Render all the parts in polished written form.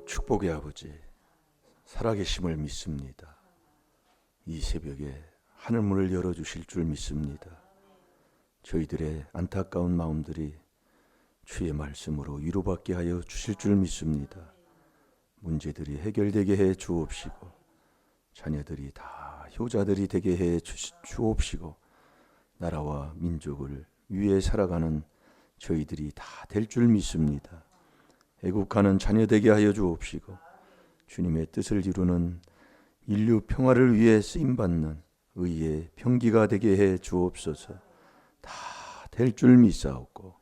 축복의 아버지, 살아계심을 믿습니다. 이 새벽에 하늘문을 열어주실 줄 믿습니다. 저희들의 안타까운 마음들이 주의 말씀으로 위로받게 하여 주실 줄 믿습니다. 문제들이 해결되게 해 주옵시고 자녀들이 다 효자들이 되게 해 주옵시고 나라와 민족을 위해 살아가는 저희들이 다 될 줄 믿습니다. 애국하는 자녀 되게 하여 주옵시고 주님의 뜻을 이루는 인류 평화를 위해 쓰임받는 의의 평기가 되게 해 주옵소서. 다 될 줄 믿사옵고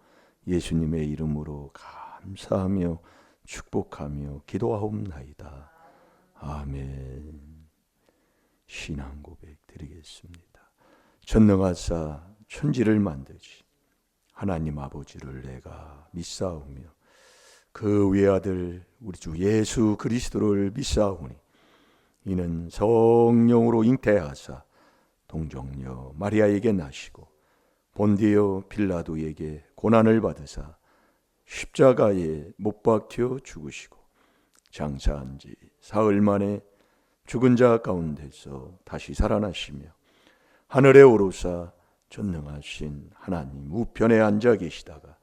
예수님의 이름으로 감사하며 축복하며 기도하옵나이다. 아멘. 신앙 고백 드리겠습니다. 전능하사 천지를 만드시 하나님 아버지를 내가 믿사오며 그 외아들 우리 주 예수 그리스도를 믿사오니 이는 성령으로 잉태하사 동정녀 마리아에게 나시고 본디오 빌라도에게 고난을 받으사 십자가에 못 박혀 죽으시고 장사한 지 사흘 만에 죽은 자 가운데서 다시 살아나시며 하늘에 오르사 전능하신 하나님 우편에 앉아 계시다가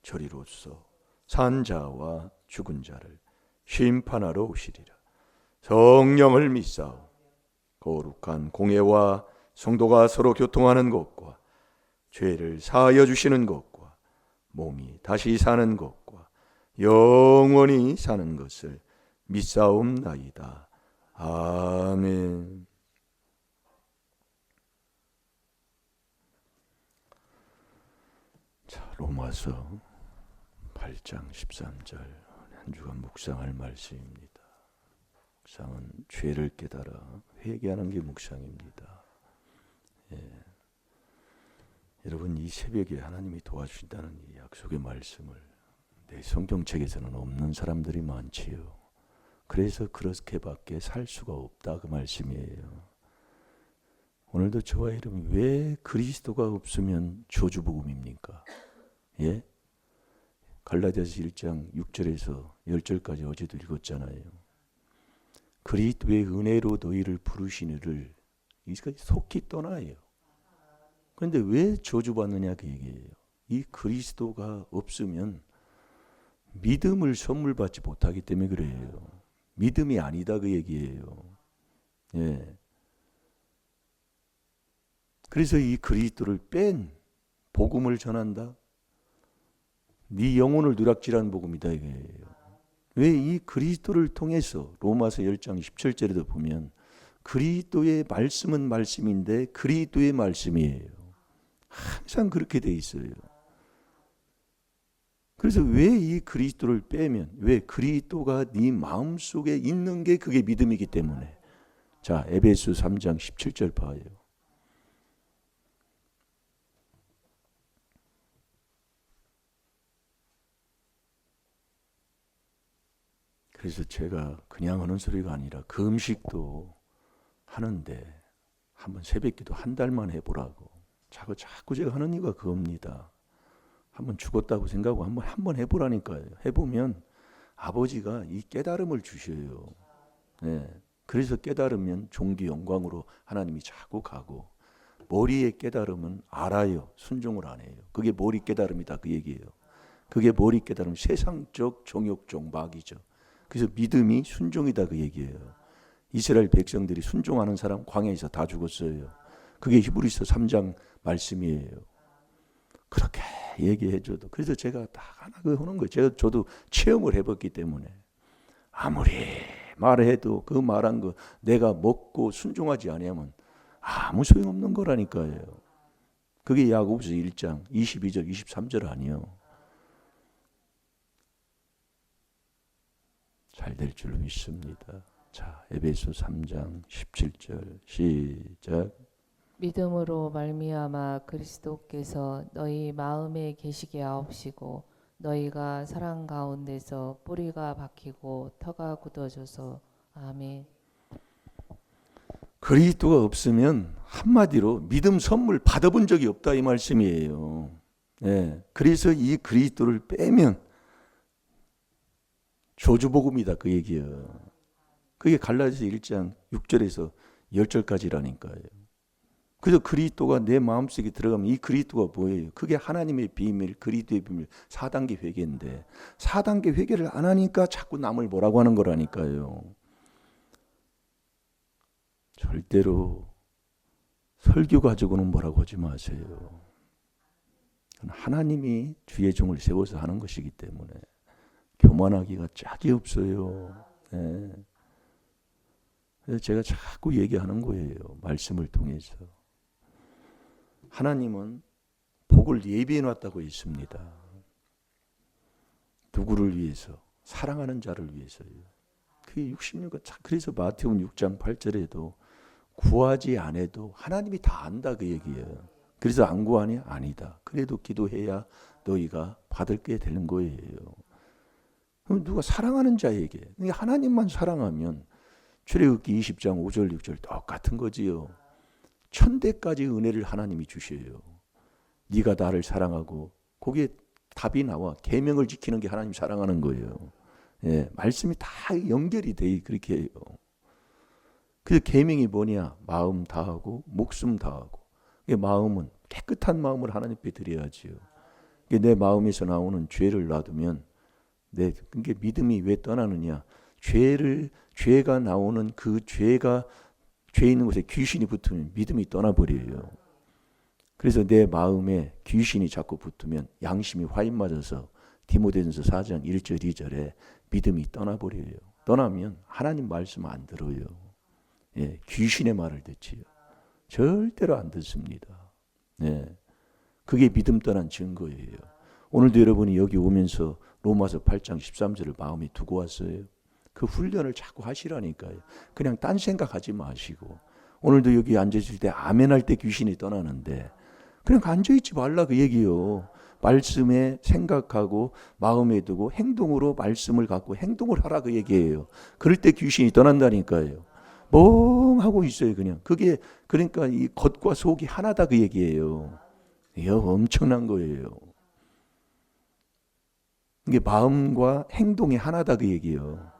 저리로서 산 자와 죽은 자를 심판하러 오시리라. 성령을 믿사오. 거룩한 공회와 성도가 서로 교통하는 것과 죄를 사하여 주시는 것과 몸이 다시 사는 것과 영원히 사는 것을 믿사옵나이다. 아멘. 자, 로마서 8장 13절 한 주간 묵상할 말씀입니다. 묵상은 죄를 깨달아 회개하는 게 묵상입니다. 여러분, 이 새벽에 하나님이 도와주신다는 이 약속의 말씀을 내 성경책에서는 없는 사람들이 많지요. 그래서 그렇게밖에 살 수가 없다, 그 말씀이에요. 오늘도 저와 여러분, 왜 그리스도가 없으면 저주복음입니까? 예? 갈라디아서 1장 6절에서 10절까지 어제도 읽었잖아요. 그리스도의 은혜로 너희를 부르시니를 속히 떠나요. 그런데 왜 저주받느냐 그 얘기예요. 이 그리스도가 없으면 믿음을 선물 받지 못하기 때문에 그래요. 믿음이 아니다 그 얘기예요. 예. 그래서 이 그리스도를 뺀 복음을 전한다. 네 영혼을 누락질한 복음이다 이거예요. 왜 이 그리스도를 통해서 로마서 10장 17절에도 보면 그리스도의 말씀은 말씀인데 그리스도의 말씀이에요. 항상 그렇게 돼 있어요. 그래서 왜 이 그리스도를 빼면 왜 그리스도가 네 마음속에 있는 게 그게 믿음이기 때문에 자 에베소 3장 17절 봐요. 그래서 제가 그냥 하는 소리가 아니라 그 음식도 하는데 한번 새벽기도 한 달만 해보라고 자꾸 제가 하는 이유가 그겁니다. 한번 죽었다고 생각하고 한번 해보라니까요. 해보면 아버지가 이 깨달음을 주셔요. 네. 그래서 깨달으면 종기 영광으로 하나님이 자꾸 가고 머리의 깨달음은 알아요. 순종을 안 해요. 그게 머리 깨달음이다 그 얘기예요. 그게 머리 깨달음 세상적 정욕적 마귀죠. 그래서 믿음이 순종이다 그 얘기예요. 이스라엘 백성들이 순종하는 사람 광야에서 다 죽었어요. 그게 히브리서 3장 말씀이에요. 그렇게 얘기해줘도 그래서 제가 다 하나 하는 거예요. 저도 체험을 해봤기 때문에 아무리 말해도 그 말한 거 내가 먹고 순종하지 아니하면 아무 소용없는 거라니까요. 그게 야고보서 1장 22절 23절 아니요. 잘 될 줄 믿습니다. 자, 에베소 3장 17절 시작. 믿음으로 말미암아 그리스도께서 너희 마음에 계시게 하옵시고 너희가 사랑 가운데서 뿌리가 박히고 터가 굳어져서 아멘. 그리스도가 없으면 한마디로 믿음 선물 받아본 적이 없다 이 말씀이에요. 네, 그래서 이 그리스도를 빼면 저주복음이다 그 얘기예요. 그게 갈라디아서 1장 6절에서 10절까지라니까요. 그래서 그리스도가 내 마음속에 들어가면 이 그리스도가 뭐예요? 그게 하나님의 비밀, 그리스도의 비밀, 4단계 회개인데 4단계 회개를 안 하니까 자꾸 남을 뭐라고 하는 거라니까요. 절대로 설교 가지고는 뭐라고 하지 마세요. 하나님이 주의 종을 세워서 하는 것이기 때문에 교만하기가 짝이 없어요. 네. 그래서 제가 자꾸 얘기하는 거예요. 말씀을 통해서. 하나님은 복을 예비해 놨다고 했습니다. 누구를 위해서? 사랑하는 자를 위해서요. 그게 66가 그래서 마태복음 6장 8절에도 구하지 않아도 하나님이 다 안다 그 얘기예요. 그래서 안 구하니? 아니다. 그래도 기도해야 너희가 받을 게 되는 거예요. 그럼 누가 사랑하는 자에게 하나님만 사랑하면 출애굽기 20장 5절 6절 똑같은 거지요. 천대까지 은혜를 하나님이 주셔요. 네가 나를 사랑하고 거기에 답이 나와. 계명을 지키는 게 하나님 사랑하는 거예요. 예, 말씀이 다 연결이 돼 그렇게 해요. 그래서 계명이 뭐냐? 마음 다하고 목숨 다하고. 마음은 깨끗한 마음을 하나님 앞에 드려야지요. 내 마음에서 나오는 죄를 놔두면 그게 믿음이 왜 떠나느냐? 죄가 나오는 그 죄 있는 곳에 귀신이 붙으면 믿음이 떠나버려요. 그래서 내 마음에 귀신이 자꾸 붙으면 양심이 화인 맞아서 디모데전서 4장 1절 2절에 믿음이 떠나버려요. 떠나면 하나님 말씀 안 들어요. 예, 귀신의 말을 듣지요. 절대로 안 듣습니다. 네, 그게 믿음 떠난 증거예요. 오늘도 여러분이 여기 오면서 로마서 8장 13절을 마음에 두고 왔어요. 그 훈련을 자꾸 하시라니까요. 그냥 딴 생각하지 마시고. 오늘도 여기 앉으실 때 아멘 할 때 귀신이 떠나는데 그냥 앉아있지 말라 그 얘기요. 말씀에 생각하고 마음에 두고 행동으로 말씀을 갖고 행동을 하라 그 얘기예요. 그럴 때 귀신이 떠난다니까요. 멍하고 있어요 그냥. 그게 그러니까 이 겉과 속이 하나다 그 얘기예요. 이거 엄청난 거예요. 이게 마음과 행동이 하나다 그 얘기예요.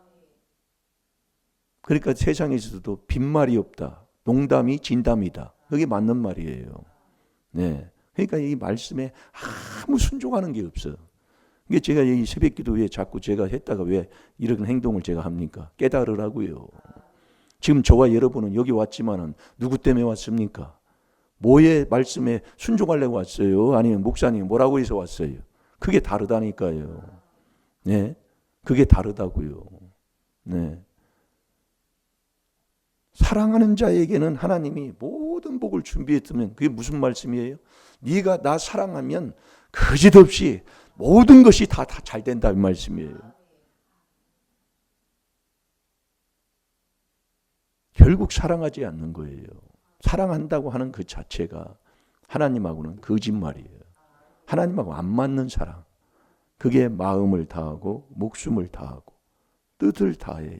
그러니까 세상에서도 빈말이 없다. 농담이 진담이다. 그게 맞는 말이에요. 네. 그러니까 이 말씀에 아무 순종하는 게 없어요. 이게 제가 이 새벽 기도에 자꾸 제가 했다가 왜 이런 행동을 제가 합니까? 깨달으라고요. 지금 저와 여러분은 여기 왔지만은 누구 때문에 왔습니까? 뭐의 말씀에 순종하려고 왔어요? 아니면 목사님 뭐라고 해서 왔어요? 그게 다르다니까요. 네. 그게 다르다고요. 네. 사랑하는 자에게는 하나님이 모든 복을 준비했으면 그게 무슨 말씀이에요? 네가 나 사랑하면 거짓없이 모든 것이 다 잘 된다 이 말씀이에요. 결국 사랑하지 않는 거예요. 사랑한다고 하는 그 자체가 하나님하고는 거짓말이에요. 하나님하고 안 맞는 사랑. 그게 마음을 다하고 목숨을 다하고 뜻을 다해요.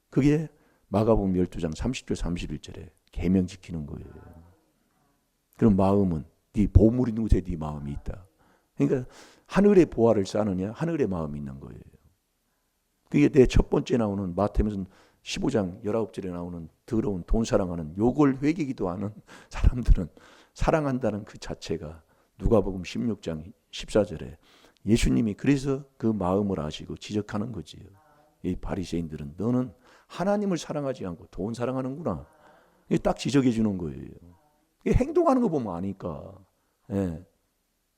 그게 마가복음 12장 30절 31절에 계명 지키는 거예요. 그럼 마음은 네 보물 있는 곳에 네 마음이 있다. 그러니까 하늘의 보화를 쌓느냐 하늘의 마음이 있는 거예요. 그게 내 첫 번째 나오는 마태복음 15장 19절에 나오는 더러운 돈 사랑하는 요걸 회개기도 하는 사람들은 사랑한다는 그 자체가 누가복음 16장 14절에 예수님이 그래서 그 마음을 아시고 지적하는 거지요. 이 바리새인들은 너는 하나님을 사랑하지 않고 돈 사랑하는구나. 이게 딱 지적해 주는 거예요. 이게 행동하는 거 보면 아니까. 예.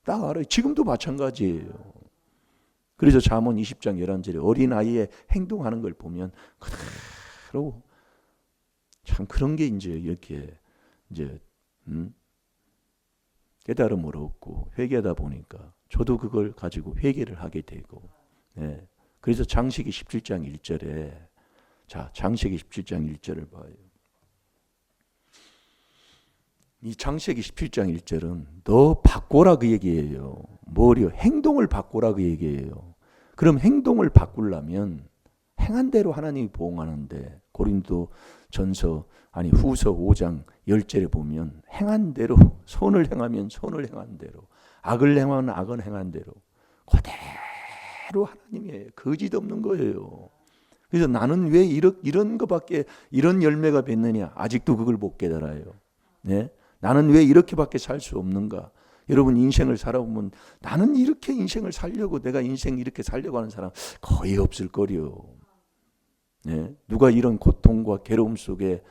딱 알아요. 지금도 마찬가지예요. 그래서 잠언 20장 11절에 어린아이의 행동하는 걸 보면 그대로 참 그런 게 이제 이렇게 이제 깨달음을 얻고 회개하다 보니까 저도 그걸 가지고 회개를 하게 되고. 예. 그래서 장세기 17장 1절에 자, 장세기 17장 1절을 봐요. 이 장세기 17장 1절은 너 바꿔라 그 얘기예요. 뭐요? 행동을 바꿔라 그 얘기예요. 그럼 행동을 바꾸려면 행한 대로 하나님이 보응하는데 고린도 전서 후서 5장 10절에 보면 행한 대로 선을 행하면 선을 행한 대로 악을 행하면 악을 행한 대로 그대로 바로 하나님의 거짓 없는 거예요. 그래서 나는 왜 이런 거밖에 이런 열매가 맺느냐? 아직도 그걸 못 깨달아요. 네? 나는 왜 이렇게밖에 살 수 없는가? 여러분 인생을 살아보면 나는 이렇게 인생을 살려고 내가 인생 이렇게 살려고 하는 사람 거의 없을 거요. 네? 누가 이런 고통과 괴로움 속에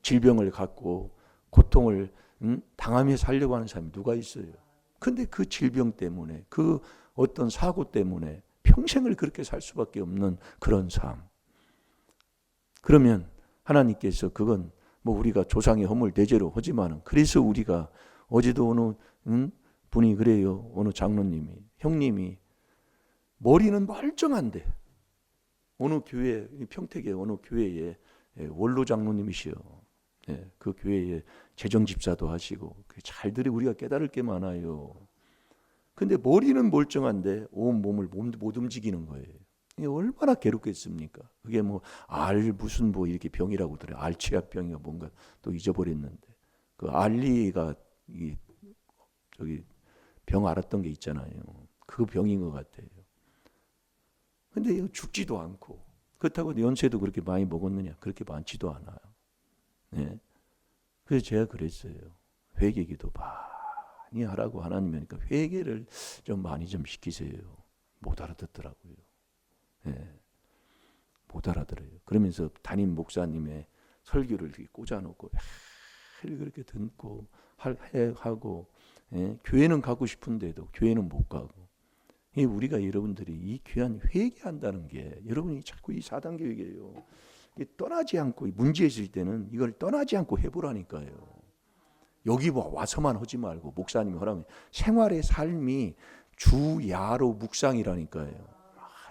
질병을 갖고 고통을 당하며 살려고 하는 사람이 누가 있어요? 근데 그 질병 때문에 그 어떤 사고 때문에 평생을 그렇게 살 수밖에 없는 그런 삶. 그러면 하나님께서 그건 뭐 우리가 조상의 허물 대죄로 하지만은 그래서 우리가 어제도 어느 분이 그래요. 어느 장로님이 형님이 머리는 멀쩡한데 어느 교회 평택의 어느 교회에 원로 장로님이시여. 예, 그 교회에 재정 집사도 하시고 잘 들이 우리가 깨달을 게 많아요. 근데 머리는 멀쩡한데 온 몸을 못 움직이는 거예요. 이게 얼마나 괴롭겠습니까? 그게 뭐 무슨 뭐 이렇게 병이라고 그래요. 알취약병이가 뭔가 또 잊어버렸는데 그 알리가 저기 병 앓았던 게 있잖아요. 그 병인 것 같아요. 근데 죽지도 않고 그렇다고 연세도 그렇게 많이 먹었느냐? 그렇게 많지도 않아요. 네. 그래서 제가 그랬어요. 회개기도 많이 하라고 하나님이니까 회개를 좀 많이 좀 시키세요. 못 알아듣더라고요. 네. 못 알아들어요. 그러면서 담임 목사님의 설교를 이렇게 꽂아놓고 그렇게 듣고 하고 교회는 가고 싶은데도 교회는 못 가고 우리가 여러분들이 이 귀한 회개한다는 게 여러분이 자꾸 이 4단계 회개예요. 떠나지 않고 문제 있을 때는 이걸 떠나지 않고 해보라니까요. 여기 와서만 하지 말고 목사님이 하라면 생활의 삶이 주야로 묵상이라니까요.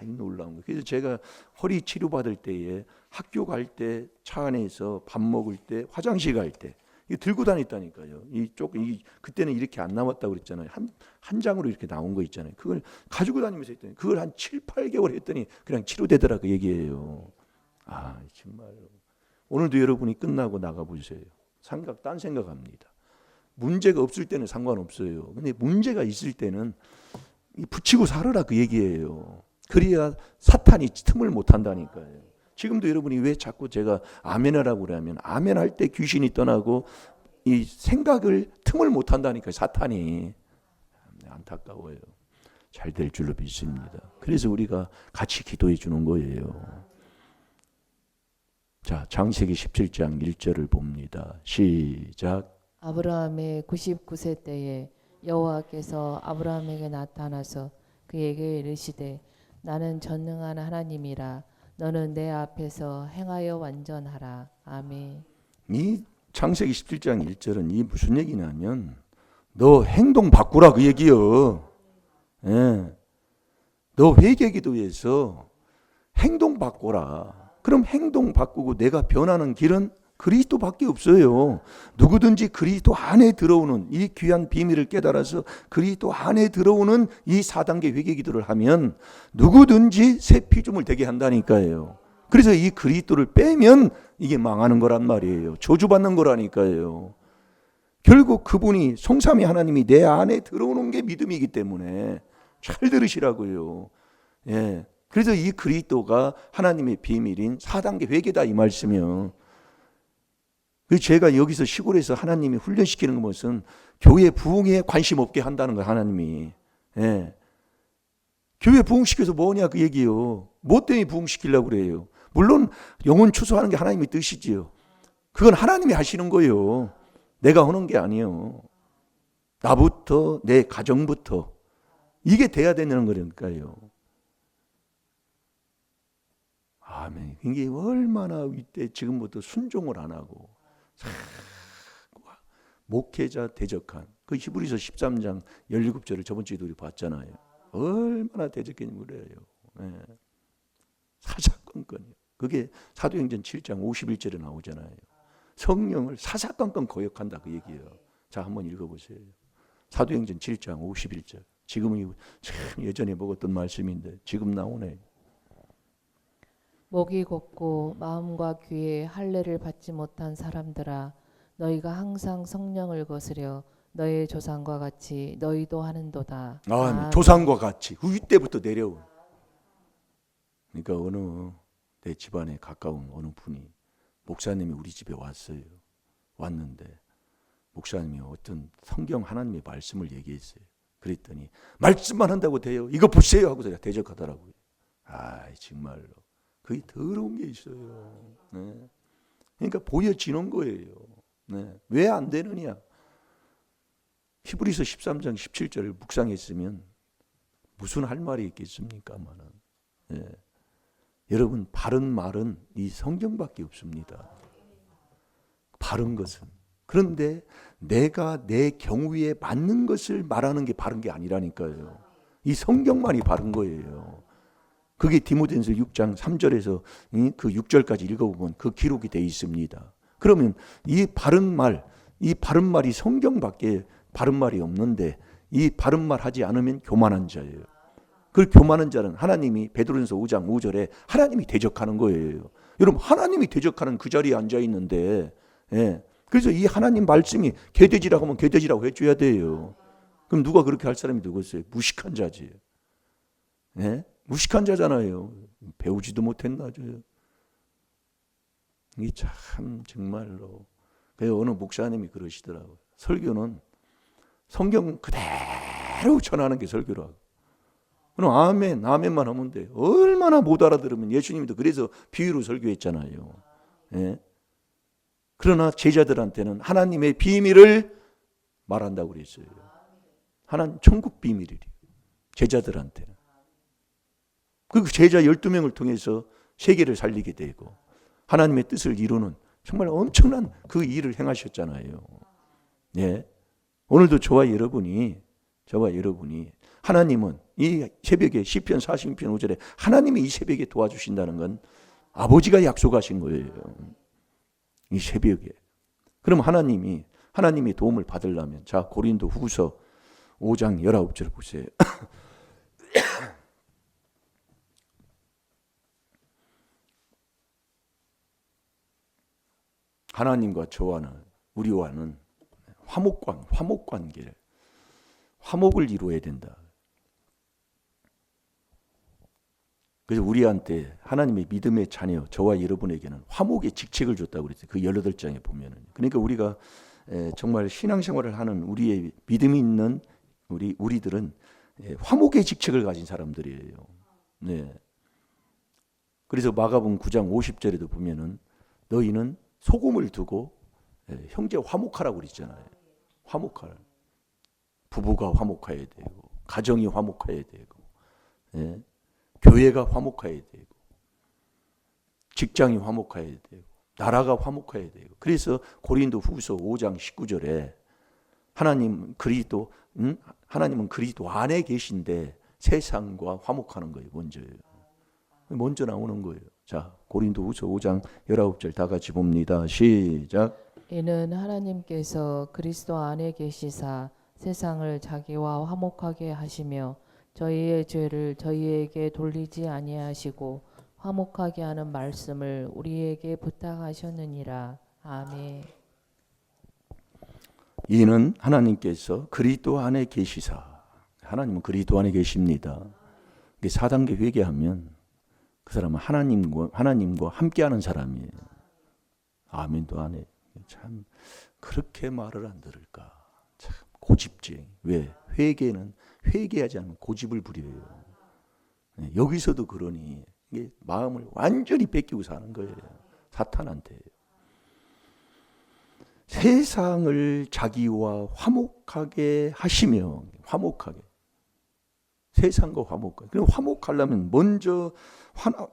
놀라운 거예요. 그래서 제가 허리 치료받을 때에 학교 갈 때 차 안에서 밥 먹을 때 화장실 갈 때 이거 들고 다녔다니까요. 그때는 이렇게 안 나왔다고 그랬잖아요. 한 장으로 이렇게 나온 거 있잖아요. 그걸 가지고 다니면서 했더니 그걸 한 7, 8개월 했더니 그냥 치료되더라 그 얘기예요. 정말로. 오늘도 여러분이 끝나고 나가보세요. 딴 생각합니다. 문제가 없을 때는 상관없어요. 근데 문제가 있을 때는 붙이고 살아라 그 얘기예요. 그래야 사탄이 틈을 못 한다니까요. 지금도 여러분이 왜 자꾸 제가 아멘하라고 그러면 아멘할 때 귀신이 떠나고 이 생각을 틈을 못 한다니까요. 사탄이. 안타까워요. 잘 될 줄로 믿습니다. 그래서 우리가 같이 기도해 주는 거예요. 자, 창세기 17장 1절을 봅니다. 시작. 아브라함의 99세 때에 여호와께서 아브라함에게 나타나서 그에게 이르시되 나는 전능한 하나님이라 너는 내 앞에서 행하여 완전하라. 아멘. 이 창세기 17장 1절은 이 무슨 얘기냐면 너 행동 바꾸라 그 얘기요. 예. 너 회개기도에서 행동 바꾸라. 그럼 행동 바꾸고 내가 변하는 길은 그리스도밖에 없어요. 누구든지 그리스도 안에 들어오는 이 귀한 비밀을 깨달아서 그리스도 안에 들어오는 이 4단계 회개기도를 하면 누구든지 새 피조물 되게 한다니까요. 그래서 이 그리스도를 빼면 이게 망하는 거란 말이에요. 저주받는 거라니까요. 결국 그분이 성삼위 하나님이 내 안에 들어오는 게 믿음이기 때문에 잘 들으시라고요. 예. 그래서 이 그리스도가 하나님의 비밀인 4단계 회개다 이 말씀이요. 그래서 제가 여기서 시골에서 하나님이 훈련시키는 것은 교회 부흥에 관심 없게 한다는 거예요. 하나님이. 예. 교회 부흥시켜서 뭐냐 그 얘기요. 뭐 때문에 부흥시키려고 그래요. 물론 영혼 추수하는 게 하나님의 뜻이지요. 그건 하나님이 하시는 거예요. 내가 하는 게 아니에요. 나부터 내 가정부터 이게 돼야 되는 거니까요. 아멘. 이게 얼마나 이때 지금부터 순종을 안 하고 목회자 대적한 그 히브리서 13장 17절을 저번 주에도 우리 봤잖아요. 얼마나 대적했는지 몰라요. 네. 사사건건이요. 그게 사도행전 7장 51절에 나오잖아요. 성령을 사사건건 거역한다 그 얘기예요. 자, 한번 읽어보세요. 사도행전 7장 51절. 지금은 참 예전에 먹었던 말씀인데 지금 나오네. 목이 곧고 마음과 귀에 할례를 받지 못한 사람들아 너희가 항상 성령을 거스려 너희 조상과 같이 너희도 하는도다. 조상과 같이 위 때부터 내려온 그러니까 어느 내 집안에 가까운 어느 분이 목사님이 우리 집에 왔어요. 왔는데 목사님이 어떤 성경 하나님의 말씀을 얘기했어요. 그랬더니 말씀만 한다고 돼요. 이거 보세요 하고 대적하더라고요. 아, 정말로 그게 더러운 게 있어요. 네. 그러니까 보여지는 거예요. 네. 왜 안 되느냐? 히브리서 13장 17절을 묵상했으면 무슨 할 말이 있겠습니까마는. 네. 여러분, 바른 말은 이 성경밖에 없습니다. 바른 것은. 그런데 내가 내 경우에 맞는 것을 말하는 게 바른 게 아니라니까요. 이 성경만이 바른 거예요. 그게 디모데전서 6장 3절에서 그 6절까지 읽어보면 그 기록이 되어 있습니다. 그러면 이 바른 말이 성경밖에 바른 말이 없는데 이 바른 말 하지 않으면 교만한 자예요. 그 교만한 자는 하나님이 베드로전서 5장 5절에 하나님이 대적하는 거예요. 여러분, 하나님이 대적하는 그 자리에 앉아 있는데, 예. 그래서 이 하나님 말씀이 개돼지라고 하면 개돼지라고 해줘야 돼요. 그럼 누가 그렇게 할 사람이 누구겠어요? 무식한 자지. 예? 무식한 자잖아요. 배우지도 못했나 죠. 이게 참 정말로. 그래서 어느 목사님이 그러시더라고요. 설교는 성경 그대로 전하는 게 설교라고. 그럼 아멘만 하면 돼. 얼마나 못 알아들으면. 예수님도 그래서 비유로 설교했잖아요. 예? 그러나 제자들한테는 하나님의 비밀을 말한다고 그랬어요. 하나님 천국 비밀이래요. 제자들한테는. 그 제자 12명을 통해서 세계를 살리게 되고 하나님의 뜻을 이루는 정말 엄청난 그 일을 행하셨잖아요. 예. 오늘도 저와 여러분이 하나님은 이 새벽에 시편 46편 5절에 하나님이 이 새벽에 도와주신다는 건 아버지가 약속하신 거예요. 이 새벽에. 그럼 하나님이 도움을 받으려면 자, 고린도 후서 5장 19절 보세요. 하나님과 우리와는 화목관계를, 화목을 이루어야 된다. 그래서 우리한테 하나님의 믿음의 자녀, 저와 여러분에게는 화목의 직책을 줬다고 그랬어요. 그 18장에 보면은. 그러니까 우리가 정말 신앙생활을 하는 우리의 믿음이 있는 우리들은 화목의 직책을 가진 사람들이에요. 네. 그래서 마가복음 9장 50절에도 보면은 너희는 소금을 두고 형제 화목하라고 그랬잖아요. 화목하라. 부부가 화목해야 되고, 가정이 화목해야 되고, 예. 교회가 화목해야 되고, 직장이 화목해야 되고, 나라가 화목해야 되고. 그래서 고린도 후서 5장 19절에 하나님은 그리스도 안에 계신데 세상과 화목하는 거예요. 먼저 나오는 거예요. 자, 고린도 후서 5장 19절 다 같이 봅니다. 시작. 이는 하나님께서 그리스도 안에 계시사 세상을 자기와 화목하게 하시며 저희의 죄를 저희에게 돌리지 아니하시고 화목하게 하는 말씀을 우리에게 부탁하셨느니라. 아멘. 이는 하나님께서 그리스도 안에 계시사. 하나님은 그리스도 안에 계십니다. 4단계 회개하면 그 사람은 하나님과 함께하는 사람이에요. 아멘도 안 해. 참 그렇게 말을 안 들을까. 참 고집쟁이. 왜? 회개는 회개하지 않으면 고집을 부려요. 여기서도 그러니 이게 마음을 완전히 뺏기고 사는 거예요. 사탄한테. 세상을 자기와 화목하게 하시며 화목하게. 세상과 화목하게. 그럼 화목하려면 먼저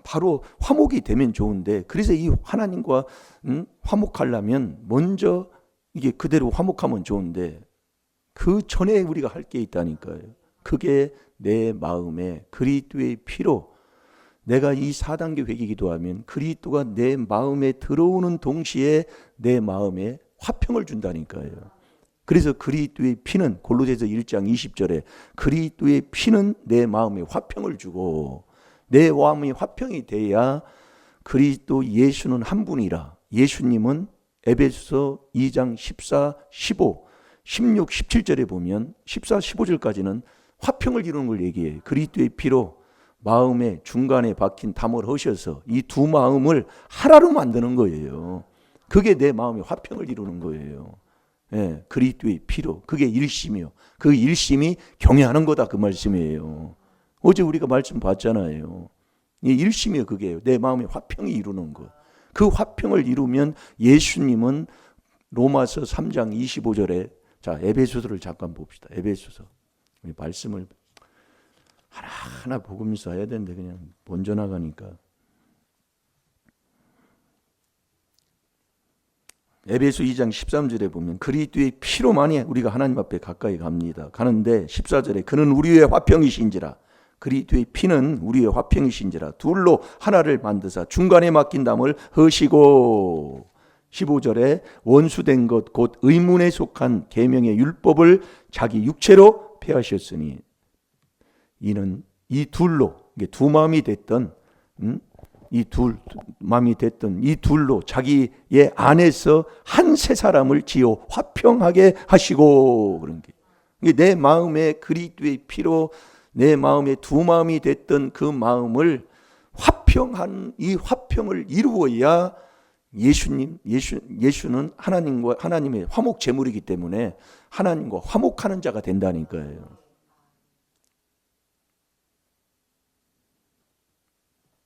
바로 화목이 되면 좋은데 그래서 이 하나님과 화목하려면 먼저 이게 그대로 화목하면 좋은데 그 전에 우리가 할 게 있다니까요. 그게 내 마음에 그리스도의 피로 내가 이 4단계 회개 기도하면 그리스도가 내 마음에 들어오는 동시에 내 마음에 화평을 준다니까요. 그래서 그리스도의 피는 골로새서 1장 20절에 그리스도의 피는 내 마음에 화평을 주고 내 마음이 화평이 돼야 그리스도 예수는 한 분이라. 예수님은 에베소서 2장 14, 15, 16, 17절에 보면 14, 15절까지는 화평을 이루는 걸 얘기해요. 그리스도의 피로 마음의 중간에 박힌 담을 하셔서 이 두 마음을 하나로 만드는 거예요. 그게 내 마음의 화평을 이루는 거예요. 예, 그리스도의 피로. 그게 일심이요. 그 일심이 경외하는 거다 그 말씀이에요. 어제 우리가 말씀 봤잖아요. 이 일심이요 그게요. 내 마음의 화평이 이루는 거. 그 화평을 이루면 예수님은 로마서 3장 25절에 자 에베소서를 잠깐 봅시다. 에베소서 말씀을 하나하나 복음서 해야 되는데 그냥 먼저 나가니까 에베소 2장 13절에 보면 그리스도의 피로만이 우리가 하나님 앞에 가까이 갑니다. 가는데 14절에 그는 우리의 화평이신지라 그리스도의 피는 우리의 화평이신지라 둘로 하나를 만드사 중간에 막힌 담을 허시고 15절에 원수된 것 곧 의문에 속한 계명의 율법을 자기 육체로 폐하셨으니 이는 이 둘로 두 마음이 됐던 이 둘 마음이 됐던 이 둘로 자기의 안에서 한 세 사람을 지어 화평하게 하시고 그런 게 내 마음에 그리스도의 피로 내 마음에 두 마음이 됐던 그 마음을 화평한 이 화평을 이루어야 예수는 하나님의 화목 제물이기 때문에 하나님과 화목하는 자가 된다니까요.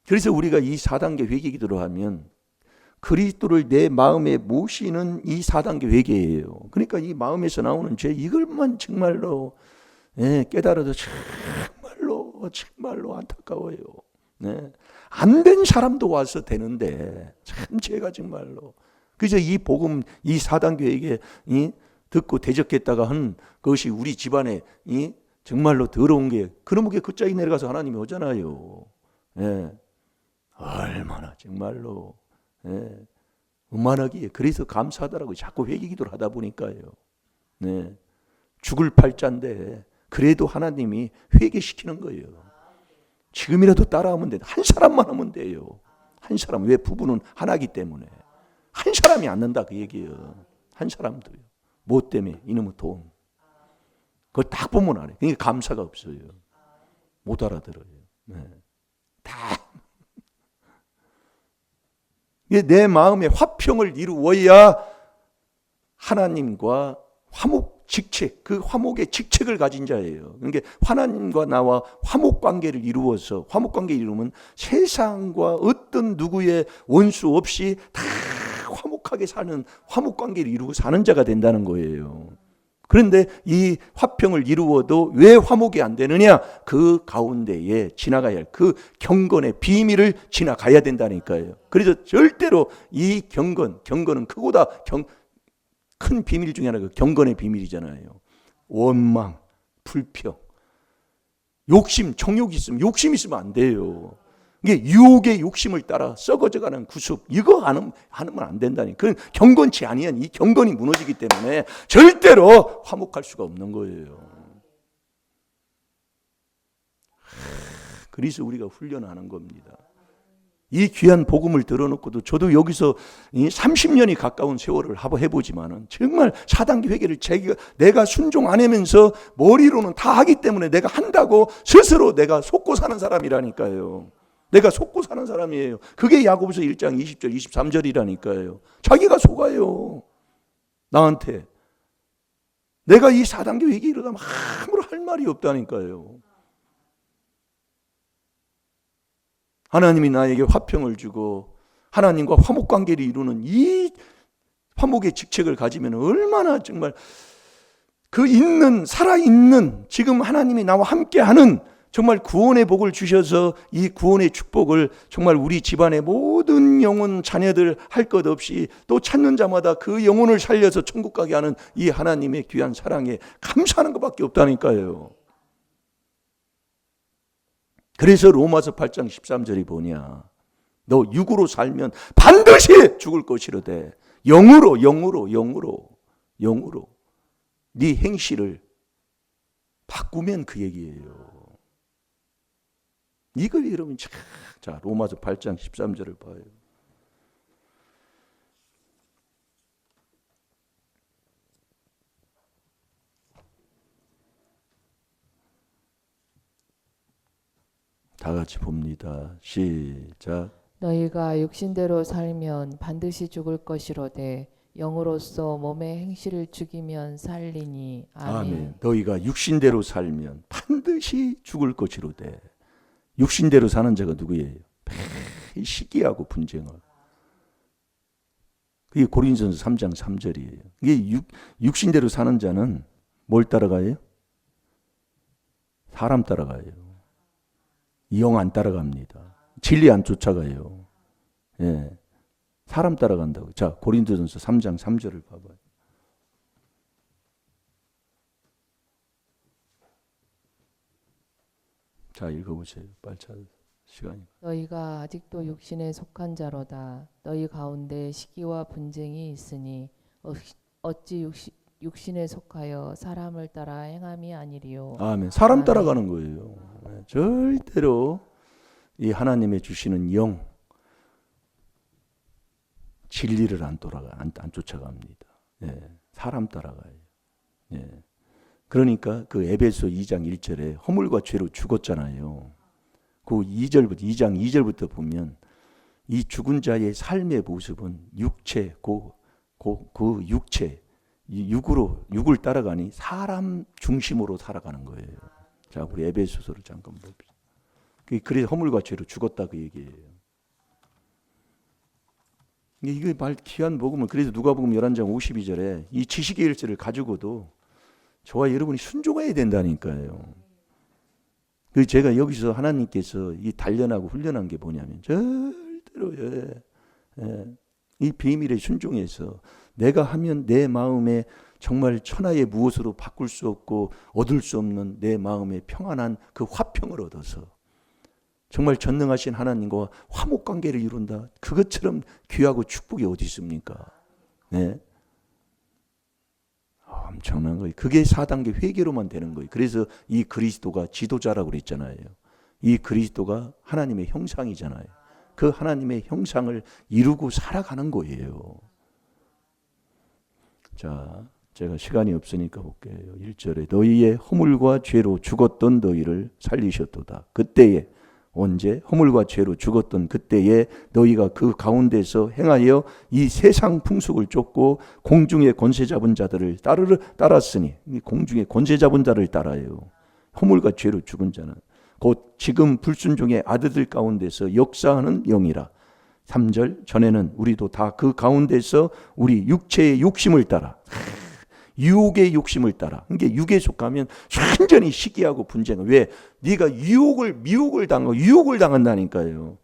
그래서 우리가 이 4단계 회개 기도를 하면 그리스도를 내 마음에 모시는 이 4단계 회개예요. 그러니까 이 마음에서 나오는 죄 이걸만 정말로 깨달아도 정말로 안타까워요. 안 된 사람도 와서 되는데 참 죄가 정말로 그래서 이 복음 이 4단계 회개 듣고 대적했다가 한 그것이 우리 집안에 정말로 더러운 게 그런 게 끝자락에 내려가서 하나님이 오잖아요. 얼마나 정말로 음란하기에 그래서 감사하더라고요. 자꾸 회개기도를 하다 보니까요. 죽을 팔자인데 그래도 하나님이 회개시키는 거예요. 지금이라도 따라하면 돼. 한 사람만 하면 돼요. 한 사람. 왜 부부는 하나이기 때문에. 한 사람이 앉는다 그 얘기예요. 한 사람도요. 뭐 때문에? 이놈의 돈. 그걸 딱 보면 알아요. 그러니까 감사가 없어요. 못 알아들어요. 다 내 마음의 화평을 이루어야 하나님과 화목 직책, 그 화목의 직책을 가진 자예요. 그러니까 하나님과 나와 화목 관계를 이루어서 화목 관계를 이루면 세상과 어떤 누구의 원수 없이 다 화목하게 사는 화목 관계를 이루고 사는 자가 된다는 거예요. 그런데 이 화평을 이루어도 왜 화목이 안 되느냐? 그 가운데에 지나가야 할 그 경건의 비밀을 지나가야 된다니까요. 그래서 절대로 이 경건은 크고다 큰 비밀 중에 하나가 경건의 비밀이잖아요. 원망, 불평, 욕심, 정욕이 있으면 욕심 있으면 안 돼요. 이게 유혹의 욕심을 따라 썩어져가는 구습 이거 하면 안 된다니. 그건 경건치 아니한 이 경건이 무너지기 때문에 절대로 화목할 수가 없는 거예요. 그래서 우리가 훈련하는 겁니다. 이 귀한 복음을 들어놓고도 저도 여기서 30년이 가까운 세월을 해보지만은 정말 4단계 회개를 내가 순종 안 하면서 머리로는 다 하기 때문에 내가 한다고 스스로 내가 속고 사는 사람이라니까요. 내가 속고 사는 사람이에요. 그게 야고보서 1장 20절 23절이라니까요. 자기가 속아요. 나한테. 내가 이 4단계 회개 이러다면 아무런 할 말이 없다니까요. 하나님이 나에게 화평을 주고 하나님과 화목관계를 이루는 이 화목의 직책을 가지면 얼마나 정말 살아있는 지금 하나님이 나와 함께하는 정말 구원의 복을 주셔서 이 구원의 축복을 정말 우리 집안의 모든 영혼 자녀들 할 것 없이 또 찾는 자마다 그 영혼을 살려서 천국 가게 하는 이 하나님의 귀한 사랑에 감사하는 것밖에 없다니까요. 그래서 로마서 8장 13절이 뭐냐? 너 육으로 살면 반드시 죽을 것이로되 영으로 네 행실을 바꾸면 그 얘기예요. 이걸 여러분 자 로마서 8장 13절을 봐요. 다 같이 봅니다. 시작. 너희가 육신대로 살면 반드시 죽을 것이로되 영으로서 몸의 행실을 죽이면 살리니. 아멘. 아멘. 너희가 육신대로 살면 반드시 죽을 것이로되. 육신대로 사는 자가 누구예요? 매일 시기하고 분쟁하고. 그게 고린도전서 3장 3절이에요. 이게 육신대로 사는 자는 뭘 따라가요? 사람 따라가요. 영 안 따라갑니다. 진리 안 쫓아가요. 예. 사람 따라간다고. 자, 고린도전서 3장 3절을 봐봐요. 자, 읽어보세요. 빨리 찾아서. 시간이. 너희가 아직도 육신에 속한 자로다. 너희 가운데 시기와 분쟁이 있으니 어찌 육신에 속하여 사람을 따라 행함이 아니리요. 아멘. 사람 아멘. 따라가는 거예요. 네, 절대로 이 하나님의 주시는 영, 진리를 안 쫓아갑니다. 예, 사람 따라가요. 예. 그러니까 그 에베소 2장 1절에 허물과 죄로 죽었잖아요. 그 2장 2절부터 보면 이 죽은 자의 삶의 모습은 육체, 그 육체, 육을 따라가니 사람 중심으로 살아가는 거예요. 자, 우리 에베소서를 잠깐 봅시다. 그래서 허물과 죄로 죽었다 그 얘기예요. 이게 말 귀한 복음을, 그래서 누가복음 11장 52절에 이 지식의 일체를 가지고도 저와 여러분이 순종해야 된다니까요. 그 제가 여기서 하나님께서 이 단련하고 훈련한 게 뭐냐면 절대로 이 비밀에 순종해서 내가 하면 내 마음에 정말 천하의 무엇으로 바꿀 수 없고 얻을 수 없는 내 마음의 평안한 그 화평을 얻어서 정말 전능하신 하나님과 화목 관계를 이룬다. 그것처럼 귀하고 축복이 어디 있습니까? 네. 엄청난 거예요. 그게 4단계 회개로만 되는 거예요. 그래서 이 그리스도가 지도자라고 그랬잖아요. 이 그리스도가 하나님의 형상이잖아요. 그 하나님의 형상을 이루고 살아가는 거예요. 자, 제가 시간이 없으니까 볼게요. 1절에 너희의 허물과 죄로 죽었던 너희를 살리셨도다. 그때에, 언제? 허물과 죄로 죽었던 그때에 너희가 그 가운데서 행하여 이 세상 풍속을 쫓고 공중의 권세 잡은 자들을 따랐으니, 공중의 권세 잡은 자를 따라요. 허물과 죄로 죽은 자는 곧 지금 불순종의 아들들 가운데서 역사하는 영이라. 3절 전에는 우리도 다 그 가운데서 우리 육체의 욕심을 따라, 유혹의 욕심을 따라. 그러니까 육에 속하면 완전히 시기하고 분쟁. 왜? 네가 미혹을 당한다니까요.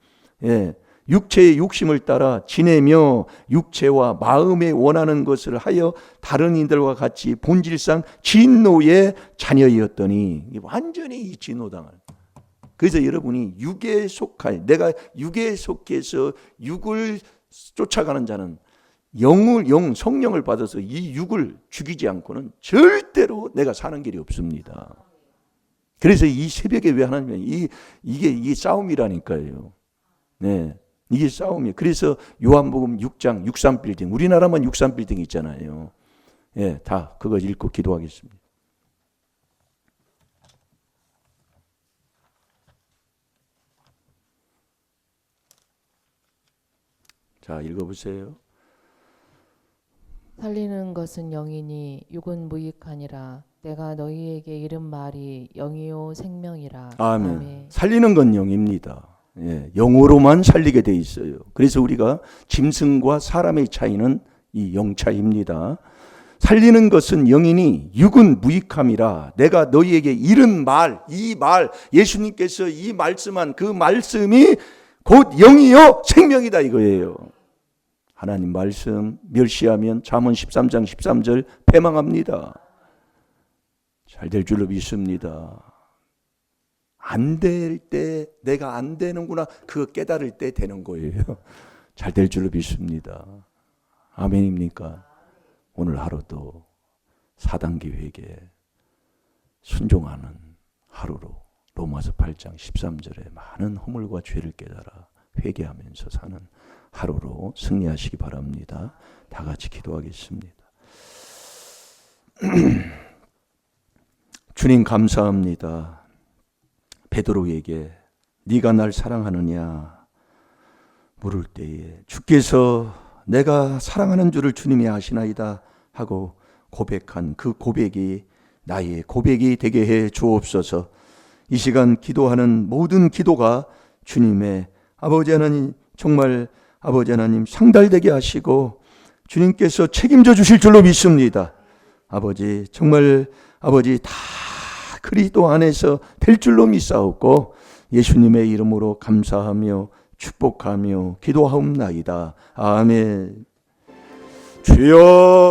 예, 육체의 욕심을 따라 지내며 육체와 마음에 원하는 것을 하여 다른 이들과 같이 본질상 진노의 자녀이었더니 완전히 이 진노당할. 그래서 여러분이 육에 속할, 내가 육에 속해서 육을 쫓아가는 자는 성령을 받아서 이 육을 죽이지 않고는 절대로 내가 사는 길이 없습니다. 그래서 이 새벽에 왜 하나님이 이게 싸움이라니까요. 네, 이게 싸움이에요. 그래서 요한복음 6장 63빌딩, 우리나라만 63빌딩 있잖아요. 예, 다 그거 읽고 기도하겠습니다. 자, 읽어보세요. 살리는 것은 영이니 육은 무익하니라. 내가 너희에게 이른 말이 영이요 생명이라. 아멘. 아멘. 살리는 건 영입니다. 예, 영으로만 살리게 돼 있어요. 그래서 우리가 짐승과 사람의 차이는 이 영 차이입니다. 살리는 것은 영이니 육은 무익함이라. 내가 너희에게 이른 말, 이 말, 예수님께서 이 말씀한 그 말씀이 곧 영이요 생명이다 이거예요. 하나님 말씀 멸시하면 잠언 13장 13절 패망합니다. 잘 될 줄로 믿습니다. 안 될 때 내가 안 되는구나 그거 깨달을 때 되는 거예요. 잘 될 줄로 믿습니다. 아멘입니까? 오늘 하루도 4단계 회개 순종하는 하루로 로마서 8장 13절에 많은 허물과 죄를 깨달아 회개하면서 사는 하루로 승리하시기 바랍니다. 다 같이 기도하겠습니다. 주님 감사합니다. 베드로에게 네가 날 사랑하느냐 물을 때에 주께서 내가 사랑하는 줄을 주님이 아시나이다 하고 고백한 그 고백이 나의 고백이 되게 해 주옵소서. 이 시간 기도하는 모든 기도가 주님의 아버지 하나님, 정말 아버지 하나님 상달되게 하시고 주님께서 책임져 주실 줄로 믿습니다. 아버지, 정말 아버지 다 그리스도 안에서 될 줄로 믿사옵고 예수님의 이름으로 감사하며 축복하며 기도하옵나이다. 아멘. 주여.